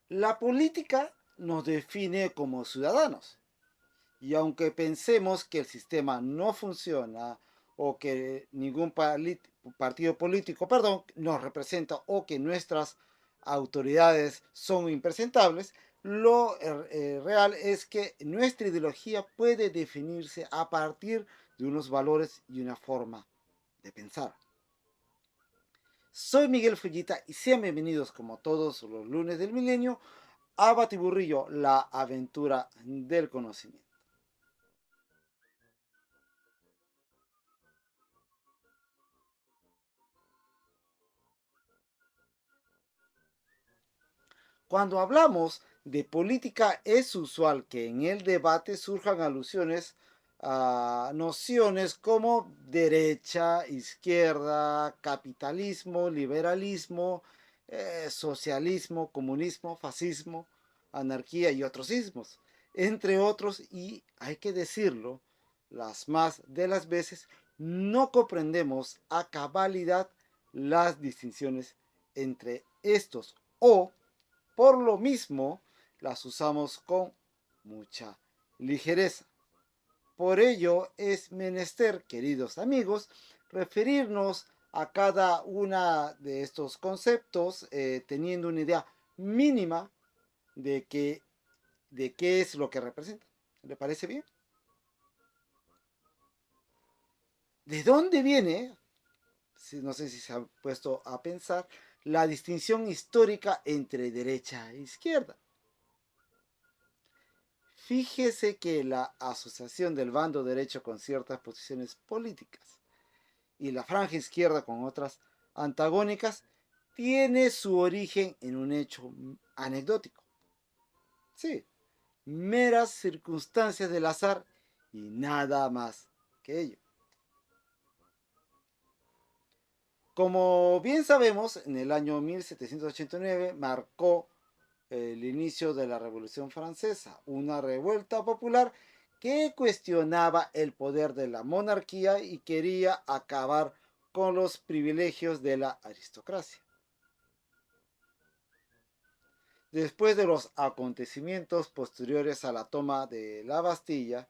La política nos define como ciudadanos. Y aunque pensemos que el sistema no funciona o que ningún partido político, perdón, nos representa o que nuestras autoridades son impresentables, lo real es que nuestra ideología puede definirse a partir de unos valores y una forma de pensar. Soy Miguel Fullita y sean bienvenidos como todos los lunes del milenio a Batiburrillo, la aventura del conocimiento. Cuando hablamos de política es usual que en el debate surjan alusiones a nociones como derecha, izquierda, capitalismo, liberalismo, socialismo, comunismo, fascismo, anarquía y otros ismos, entre otros, y hay que decirlo, las más de las veces no comprendemos a cabalidad las distinciones entre estos o por lo mismo, las usamos con mucha ligereza. Por ello es menester, queridos amigos, referirnos a cada una de estos conceptos teniendo una idea mínima de, de qué es lo que representa. ¿Le parece bien? ¿De dónde viene? No sé si se han puesto a pensar la distinción histórica entre derecha e izquierda. Fíjese que la asociación del bando derecho con ciertas posiciones políticas y la franja izquierda con otras antagónicas tiene su origen en un hecho anecdótico. Sí, meras circunstancias del azar y nada más que ello. Como bien sabemos, en el año 1789 marcó el inicio de la Revolución Francesa, una revuelta popular que cuestionaba el poder de la monarquía y quería acabar con los privilegios de la aristocracia. Después de los acontecimientos posteriores a la toma de la Bastilla,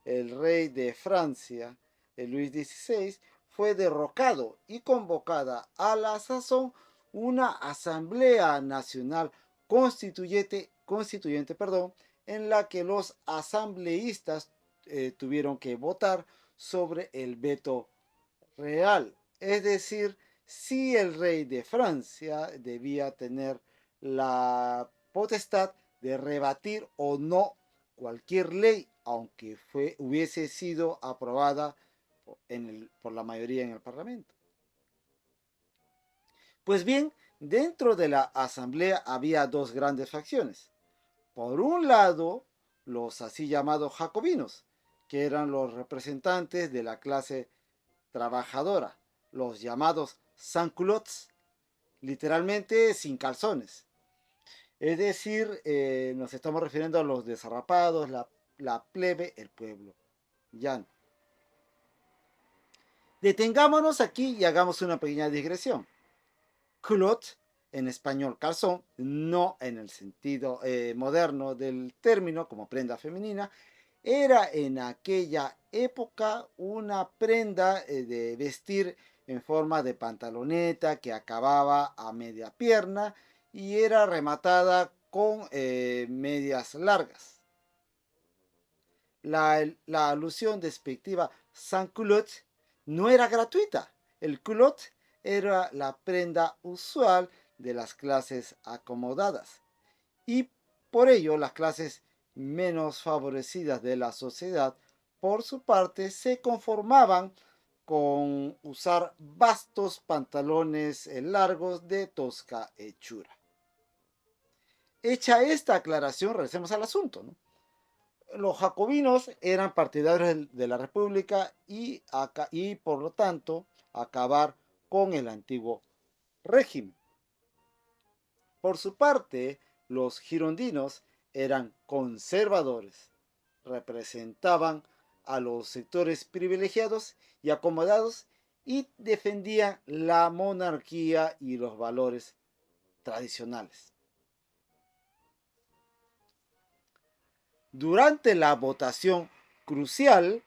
el rey de Francia, Luis XVI, fue derrocado y convocada a la sazón una asamblea nacional constituyente, en la que los asambleístas tuvieron que votar sobre el veto real, es decir, si el rey de Francia debía tener la potestad de rebatir o no cualquier ley, aunque hubiese sido aprobada por la mayoría en el Parlamento. Pues bien, dentro de la Asamblea había dos grandes facciones. Por un lado, los así llamados jacobinos, que eran los representantes de la clase trabajadora, los llamados sans-culottes, literalmente sin calzones. Es decir, nos estamos refiriendo a los desarrapados, la plebe, el pueblo llano. Detengámonos aquí y hagamos una pequeña digresión. Culotte, en español calzón, no en el sentido moderno del término como prenda femenina, era en aquella época una prenda de vestir en forma de pantaloneta que acababa a media pierna y era rematada con medias largas. La alusión despectiva sans culotte no era gratuita. El culotte era la prenda usual de las clases acomodadas y por ello las clases menos favorecidas de la sociedad, por su parte, se conformaban con usar vastos pantalones largos de tosca hechura. Hecha esta aclaración, regresemos al asunto, ¿no? Los jacobinos eran partidarios de la República y por lo tanto acabar con el antiguo régimen. Por su parte, los girondinos eran conservadores, representaban a los sectores privilegiados y acomodados y defendían la monarquía y los valores tradicionales. Durante la votación crucial,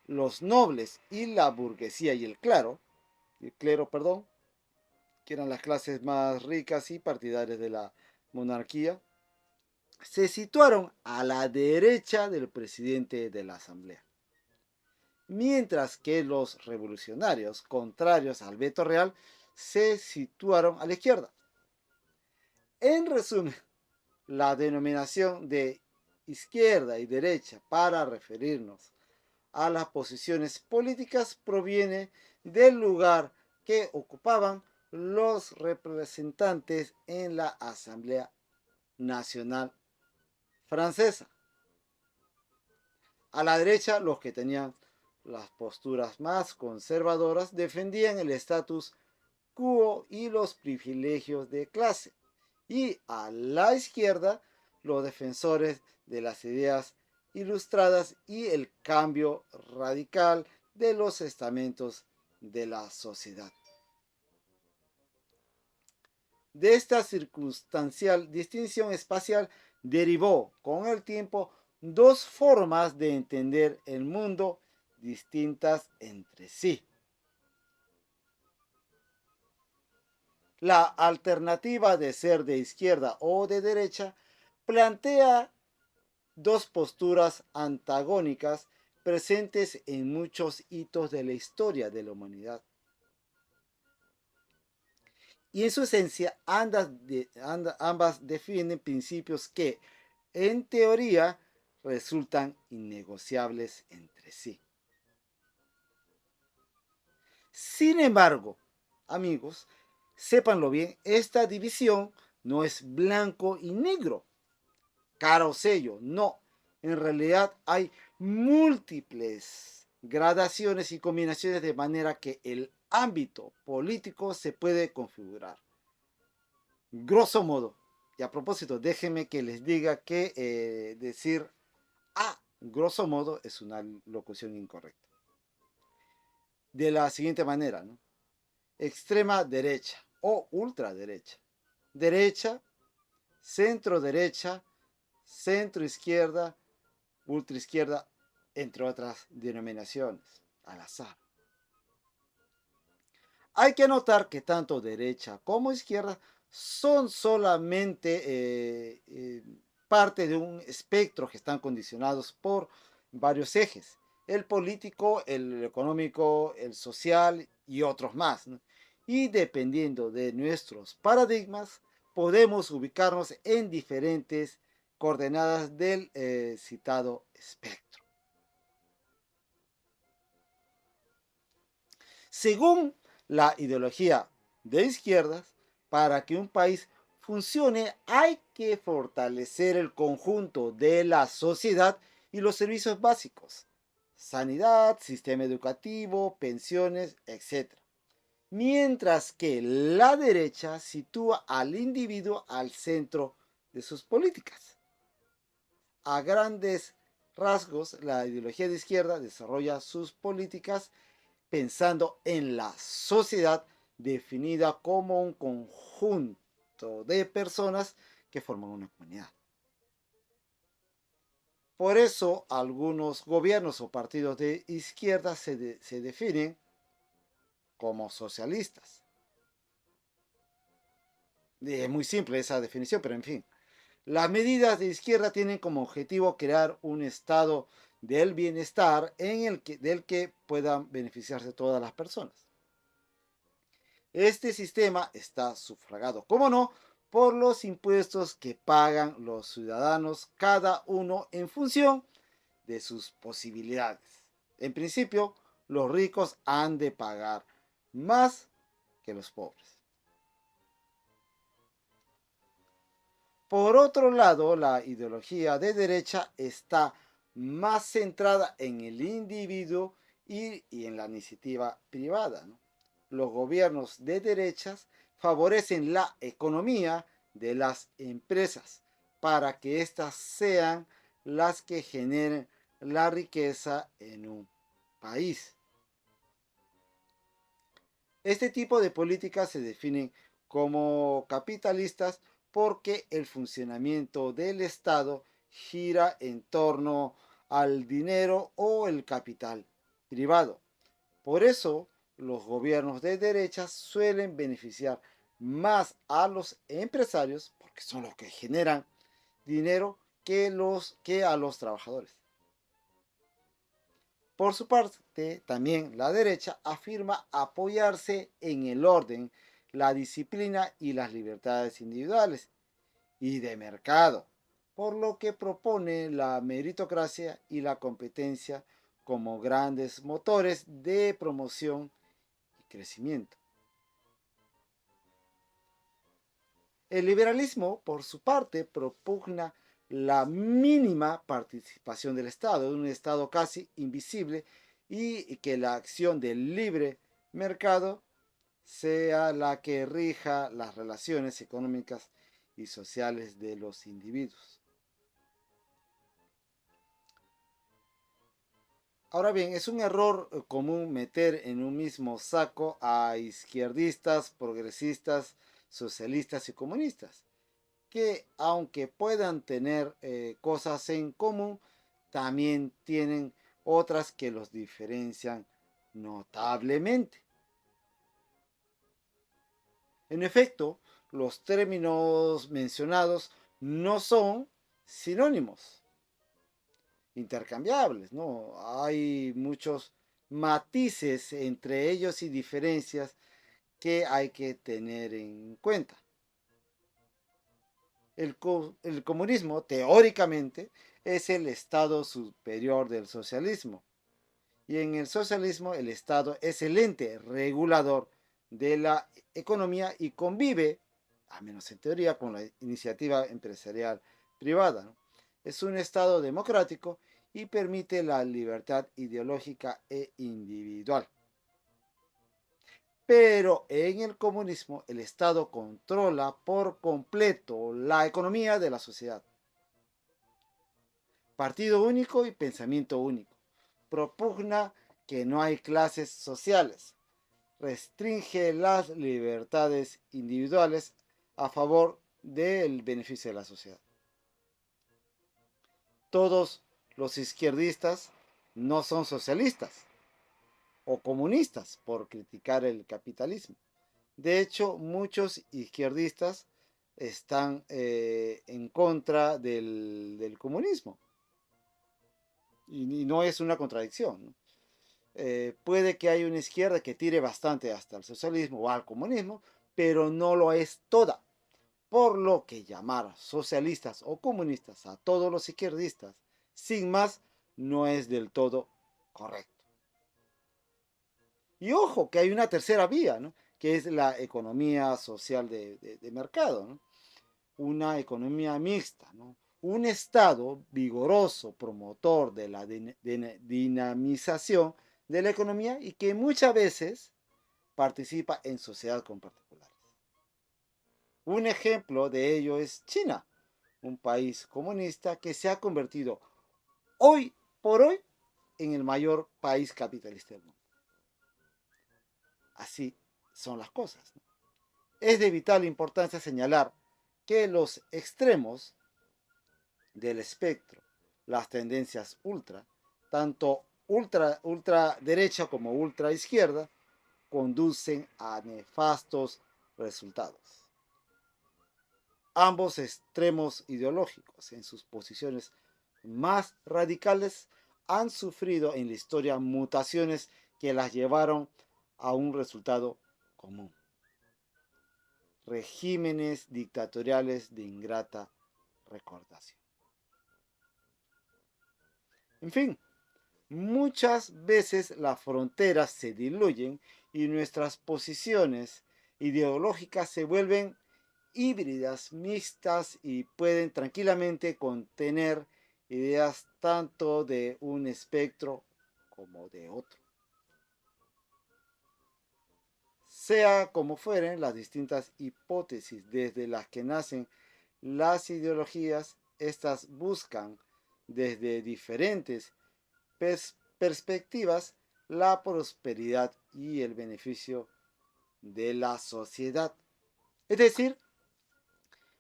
los nobles y la burguesía y el clero, perdón, que eran las clases más ricas y partidarias de la monarquía, se situaron a la derecha del presidente de la asamblea, mientras que los revolucionarios, contrarios al veto real, se situaron a la izquierda. En resumen, la denominación de izquierda y derecha para referirnos a las posiciones políticas proviene del lugar que ocupaban los representantes en la Asamblea Nacional Francesa. A la derecha, los que tenían las posturas más conservadoras defendían el status quo y los privilegios de clase. Y a la izquierda, los defensores de las ideas ilustradas y el cambio radical de los estamentos de la sociedad. De esta circunstancial distinción espacial derivó con el tiempo dos formas de entender el mundo distintas entre sí. La alternativa de ser de izquierda o de derecha plantea dos posturas antagónicas presentes en muchos hitos de la historia de la humanidad. Y en su esencia, ambas definen principios que, en teoría, resultan innegociables entre sí. Sin embargo, amigos, sépanlo bien, esta división no es blanco y negro, cara o sello, no. En realidad hay múltiples gradaciones y combinaciones de manera que el ámbito político se puede configurar. Grosso modo, y a propósito, déjenme que les diga que decir grosso modo es una locución incorrecta. De la siguiente manera, ¿no? Extrema derecha o ultraderecha. Derecha, centro derecha, centro izquierda, ultra izquierda, entre otras denominaciones, al azar. Hay que notar que tanto derecha como izquierda son solamente parte de un espectro que están condicionados por varios ejes: el político, el económico, el social y otros más, ¿no? Y dependiendo de nuestros paradigmas, podemos ubicarnos en diferentes coordenadas del citado espectro. Según la ideología de izquierdas, para que un país funcione hay que fortalecer el conjunto de la sociedad y los servicios básicos: sanidad, sistema educativo, pensiones, etc. Mientras que la derecha sitúa al individuo al centro de sus políticas. A grandes rasgos, la ideología de izquierda desarrolla sus políticas pensando en la sociedad definida como un conjunto de personas que forman una comunidad. Por eso algunos gobiernos o partidos de izquierda se definen como socialistas. Es muy simple esa definición, pero en fin. Las medidas de izquierda tienen como objetivo crear un estado del bienestar del que puedan beneficiarse todas las personas. Este sistema está sufragado, ¿cómo no?, por los impuestos que pagan los ciudadanos, cada uno en función de sus posibilidades. En principio, los ricos han de pagar más que los pobres. Por otro lado, la ideología de derecha está más centrada en el individuo y en la iniciativa privada, ¿no? Los gobiernos de derechas favorecen la economía de las empresas para que éstas sean las que generen la riqueza en un país. Este tipo de políticas se definen como capitalistas porque el funcionamiento del Estado gira en torno al dinero o el capital privado. Por eso, los gobiernos de derecha suelen beneficiar más a los empresarios, porque son los que generan dinero, que a los trabajadores. Por su parte, también la derecha afirma apoyarse en el orden, la disciplina y las libertades individuales y de mercado, por lo que propone la meritocracia y la competencia como grandes motores de promoción y crecimiento. El liberalismo, por su parte, propugna la mínima participación del Estado, un Estado casi invisible, y que la acción del libre mercado sea la que rija las relaciones económicas y sociales de los individuos. Ahora bien, es un error común meter en un mismo saco a izquierdistas, progresistas, socialistas y comunistas, que aunque puedan tener cosas en común, también tienen otras que los diferencian notablemente. En efecto, los términos mencionados no son sinónimos intercambiables, ¿no? Hay muchos matices entre ellos y diferencias que hay que tener en cuenta. El comunismo, teóricamente, es el estado superior del socialismo. Y en el socialismo el Estado es el ente regulador de la economía y convive, al menos en teoría, con la iniciativa empresarial privada, ¿no? Es un Estado democrático y permite la libertad ideológica e individual. Pero en el comunismo el Estado controla por completo la economía de la sociedad. Partido único y pensamiento único. Propugna que no hay clases sociales. Restringe las libertades individuales a favor del beneficio de la sociedad. Todos los izquierdistas no son socialistas o comunistas por criticar el capitalismo. De hecho, muchos izquierdistas están en contra del comunismo. Y no es una contradicción, ¿no? Puede que haya una izquierda que tire bastante hasta el socialismo o al comunismo, pero no lo es toda. Por lo que llamar socialistas o comunistas a todos los izquierdistas, sin más, no es del todo correcto. Y ojo, que hay una tercera vía, ¿no? Que es la economía social de mercado, ¿no? Una economía mixta, ¿no? Un Estado vigoroso, promotor de la dinamización de la economía y que muchas veces participa en sociedad con particulares. Un ejemplo de ello es China, un país comunista que se ha convertido hoy por hoy en el mayor país capitalista del mundo. Así son las cosas, ¿no? Es de vital importancia señalar que los extremos del espectro, las tendencias ultra, tanto ultra derecha como ultra izquierda, conducen a nefastos resultados. Ambos extremos ideológicos, en sus posiciones más radicales, han sufrido en la historia mutaciones que las llevaron a un resultado común: regímenes dictatoriales de ingrata recordación. En fin, muchas veces las fronteras se diluyen y nuestras posiciones ideológicas se vuelven híbridas, mixtas y pueden tranquilamente contener ideas tanto de un espectro como de otro. Sea como fueren las distintas hipótesis desde las que nacen las ideologías, estas buscan desde diferentes perspectivas la prosperidad y el beneficio de la sociedad. Es decir,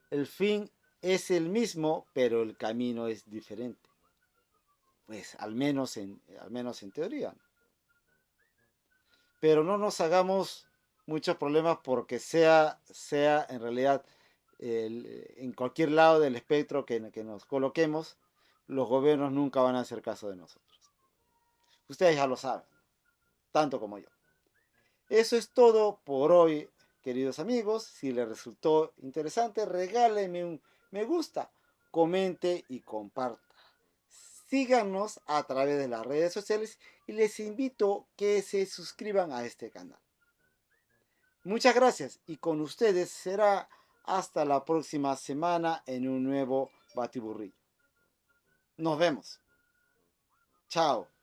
el fin es el mismo, pero el camino es diferente. Pues al menos en teoría. Pero no nos hagamos muchos problemas porque sea en realidad en cualquier lado del espectro que nos coloquemos, los gobiernos nunca van a hacer caso de nosotros. Ustedes ya lo saben, tanto como yo. Eso es todo por hoy, queridos amigos. Si les resultó interesante, regáleme un me gusta, comente y comparta. Síganos a través de las redes sociales y les invito que se suscriban a este canal. Muchas gracias y con ustedes será hasta la próxima semana en un nuevo batiburrillo. Nos vemos. Chao.